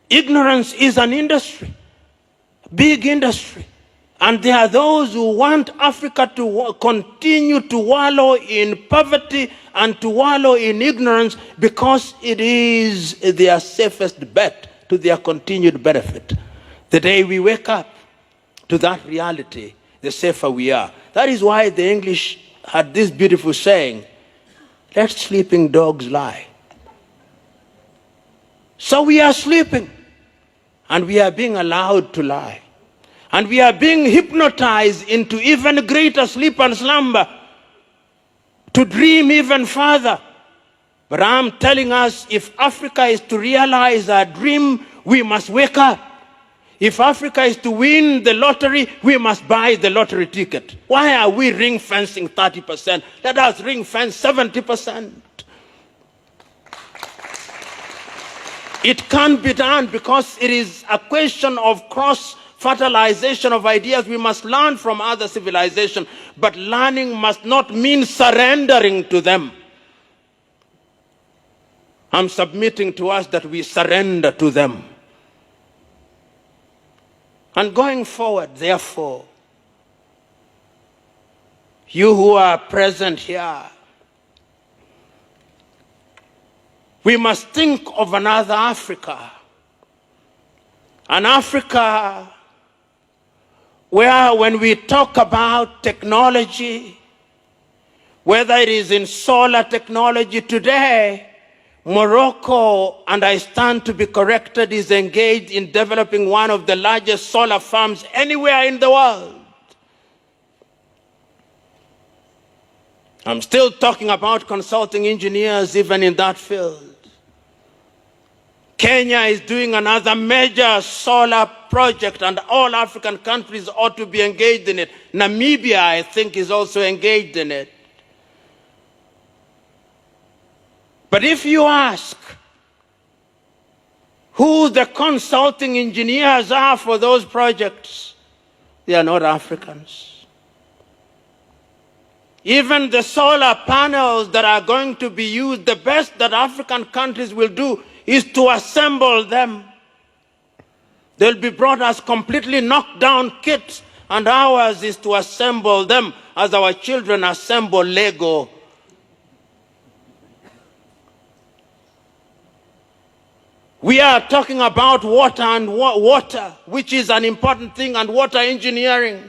Ignorance is an industry, big industry. And there are those who want Africa to continue to wallow in poverty and to wallow in ignorance because it is their safest bet to their continued benefit. The day we wake up to that reality, the safer we are. That is why the English had this beautiful saying, let sleeping dogs lie. So we are sleeping, and we are being allowed to lie. And we are being hypnotized into even greater sleep and slumber, to dream even further. But I'm telling us, if Africa is to realize our dream, we must wake up. If Africa is to win the lottery, we must buy the lottery ticket. Why are we ring fencing 30%? Let us ring fence 70%. It can't be done because it is a question of cross-fertilization of ideas. We must learn from other civilizations, but learning must not mean surrendering to them. I'm submitting to us that we surrender to them. And going forward, therefore, you who are present here, we must think of another Africa. An Africa where when we talk about technology, whether it is in solar technology today, Morocco, and I stand to be corrected, is engaged in developing one of the largest solar farms anywhere in the world. I'm still talking about consulting engineers even in that field. Kenya is doing another major solar project, and all African countries ought to be engaged in it. Namibia, I think, is also engaged in it. But if you ask who the consulting engineers are for those projects, they are not Africans. Even the solar panels that are going to be used, the best that African countries will do is to assemble them. They'll be brought as completely knocked down kits, and ours is to assemble them as our children assemble Lego. We are talking about water and water, which is an important thing, and water engineering.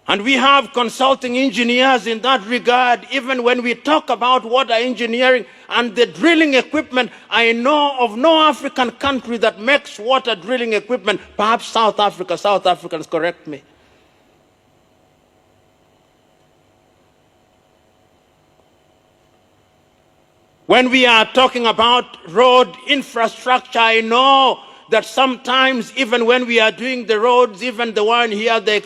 And we have consulting engineers in that regard. Even when we talk about water engineering and the drilling equipment, I know of no African country that makes water drilling equipment. Perhaps South Africa. South Africans correct me. When we are talking about road infrastructure, I know that sometimes even when we are doing the roads, even the one here, the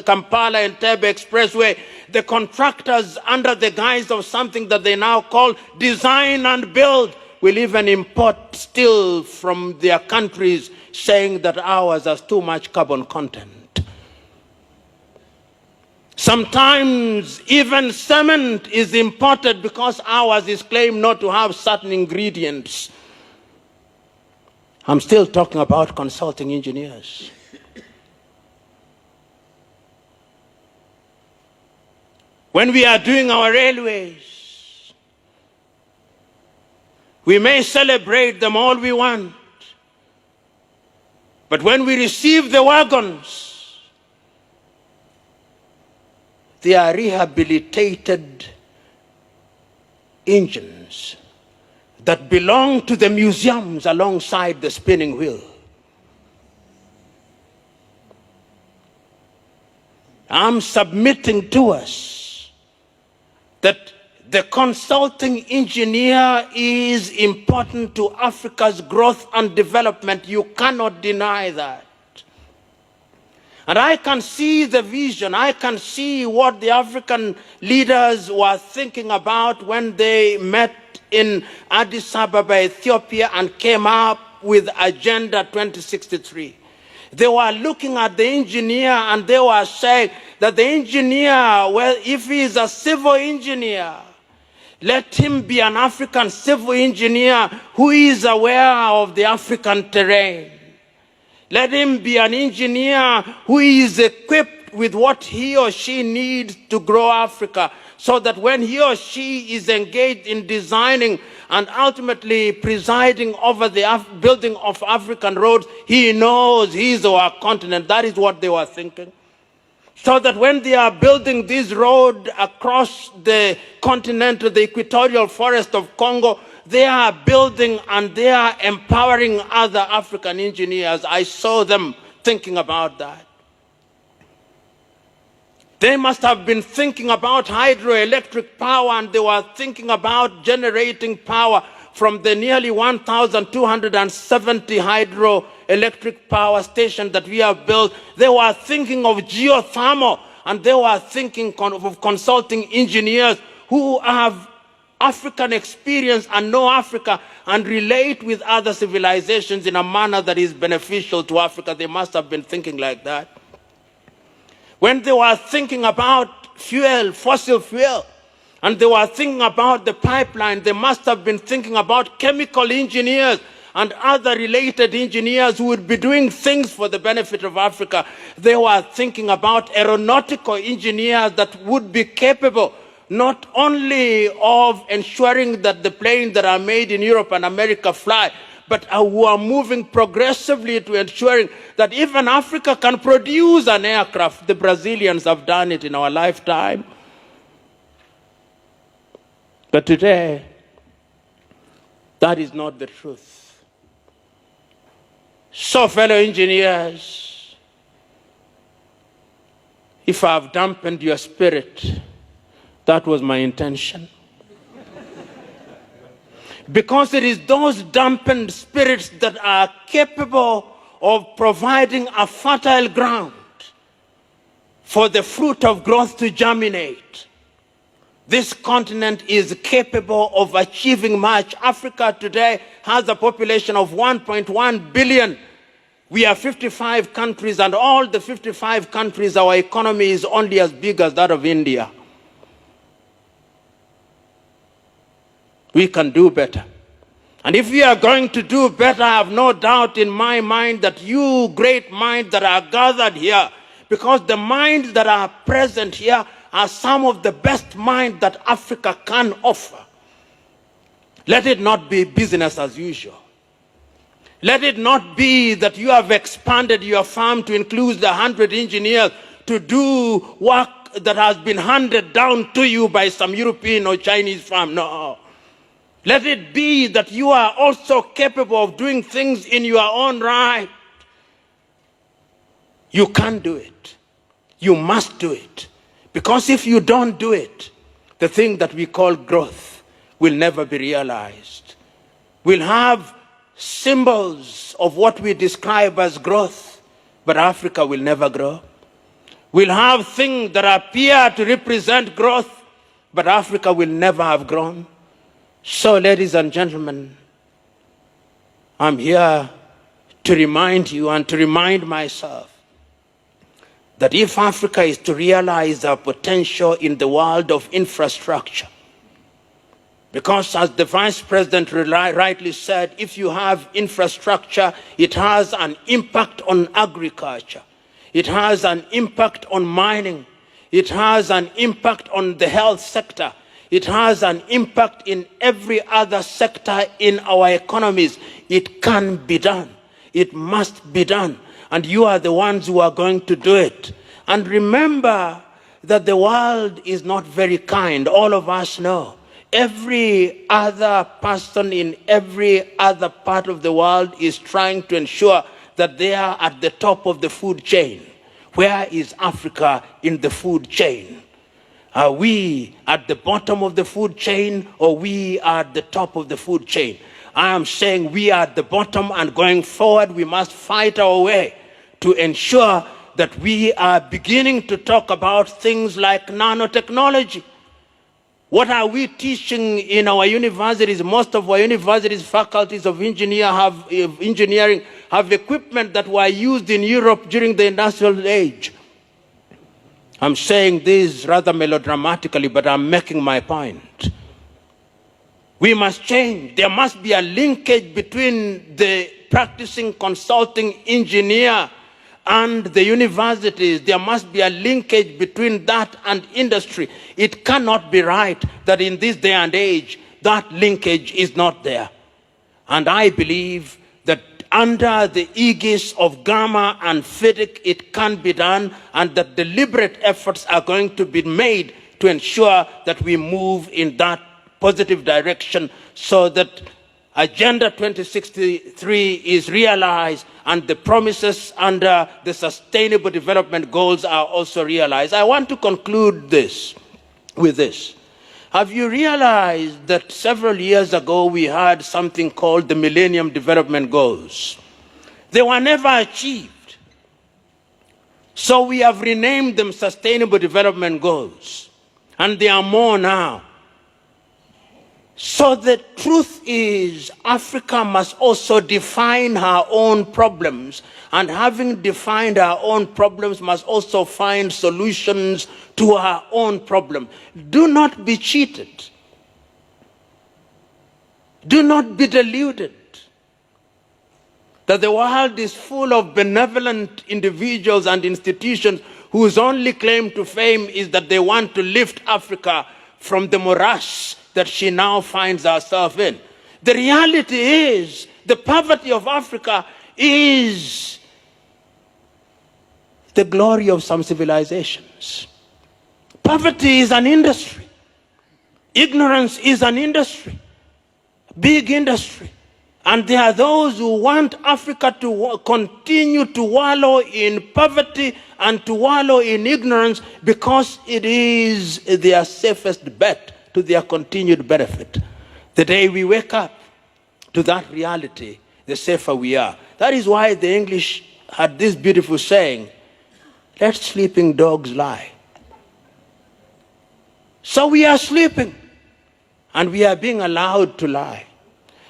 Kampala and Entebbe Expressway, the contractors, under the guise of something that they now call design and build, will even import steel from their countries, saying that ours has too much carbon content. Sometimes even cement is imported because ours is claimed not to have certain ingredients. I'm still talking about consulting engineers. When we are doing our railways, we may celebrate them all we want, but when we receive the wagons, they are rehabilitated engines that belong to the museums alongside the spinning wheel. I'm submitting to us that the consulting engineer is important to Africa's growth and development. You cannot deny that. And I can see the vision. I can see what the African leaders were thinking about when they met in Addis Ababa, Ethiopia, and came up with Agenda 2063. They were looking at the engineer and they were saying that the engineer, well, if he is a civil engineer, Let him be an African civil engineer who is aware of the African terrain. Let him be an engineer who is equipped with what he or she needs to grow Africa, so that when he or she is engaged in designing and ultimately presiding over the building of African roads, he knows his or her continent. That is what they were thinking. So that when they are building this road across the continent to the equatorial forest of Congo, they are building and they are empowering other African engineers. I saw them thinking about that. They must have been thinking about hydroelectric power, and they were thinking about generating power from the nearly 1,270 hydroelectric power stations that we have built. They were thinking of geothermal, and they were thinking of consulting engineers who have African experience and know Africa and relate with other civilizations in a manner that is beneficial to Africa. They must have been thinking like that. When they were thinking about fuel, fossil fuel, and they were thinking about the pipeline, they must have been thinking about chemical engineers and other related engineers who would be doing things for the benefit of Africa. They were thinking about aeronautical engineers that would be capable not only of ensuring that the planes that are made in Europe and America fly, but who are moving progressively to ensuring that even Africa can produce an aircraft. The Brazilians have done it in our lifetime. But today, that is not the truth. So, fellow engineers, if I have dampened your spirit, that was my intention. Because it is those dampened spirits that are capable of providing a fertile ground for the fruit of growth to germinate. This continent is capable of achieving much. Africa today has a population of 1.1 billion. We are 55 countries, and all the 55 countries, our economy is only as big as that of India. We can do better. And if we are going to do better, I have no doubt in my mind that you great minds that are gathered here, because the minds that are present here are some of the best minds that Africa can offer. Let it not be business as usual. Let it not be that you have expanded your firm to include 100 engineers to do work that has been handed down to you by some European or Chinese firm. No. Let it be that you are also capable of doing things in your own right. You can do it. You must do it. Because if you don't do it, the thing that we call growth will never be realized. We'll have symbols of what we describe as growth, but Africa will never grow. We'll have things that appear to represent growth, but Africa will never have grown. So, ladies and gentlemen, I'm here to remind you and to remind myself that if Africa is to realize our potential in the world of infrastructure, because as the Vice President rightly said, if you have infrastructure, it has an impact on agriculture, it has an impact on mining, it has an impact on the health sector, it has an impact in every other sector in our economies. It can be done. It must be done. And you are the ones who are going to do it. And remember that the world is not very kind. All of us know. Every other person in every other part of the world is trying to ensure that they are at the top of the food chain. Where is Africa in the food chain? Are we at the bottom of the food chain, or we are at the top of the food chain? I am saying we are at the bottom, and going forward we must fight our way to ensure that we are beginning to talk about things like nanotechnology. What are we teaching in our universities? Most of our universities, faculties of engineering have equipment that were used in Europe during the industrial age. I'm saying this rather melodramatically, but I'm making my point. We must change. There must be a linkage between the practicing consulting engineer and the universities. There must be a linkage between that and industry. It cannot be right that in this day and age, that linkage is not there. And I believe that under the aegis of Gamma and FIDIC, it can be done, and that deliberate efforts are going to be made to ensure that we move in that positive direction so that Agenda 2063 is realized and the promises under the Sustainable Development Goals are also realized. I want to conclude with this. Have you realized that several years ago we had something called the Millennium Development Goals? They were never achieved. So we have renamed them Sustainable Development Goals. And there are more now. So the truth is, Africa must also define her own problems, and having defined her own problems, must also find solutions to her own problem. Do not be cheated. Do not be deluded that the world is full of benevolent individuals and institutions whose only claim to fame is that they want to lift Africa from the morass that she now finds herself in. The reality is, the poverty of Africa is the glory of some civilizations. Poverty is an industry. Ignorance is an industry, big industry. And there are those who want Africa to continue to wallow in poverty and to wallow in ignorance because it is their safest bet to their continued benefit. The day we wake up to that reality, the safer we are. That is why the English had this beautiful saying, let sleeping dogs lie. So we are sleeping, and we are being allowed to lie.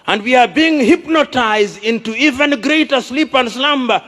And we are being hypnotized into even greater sleep and slumber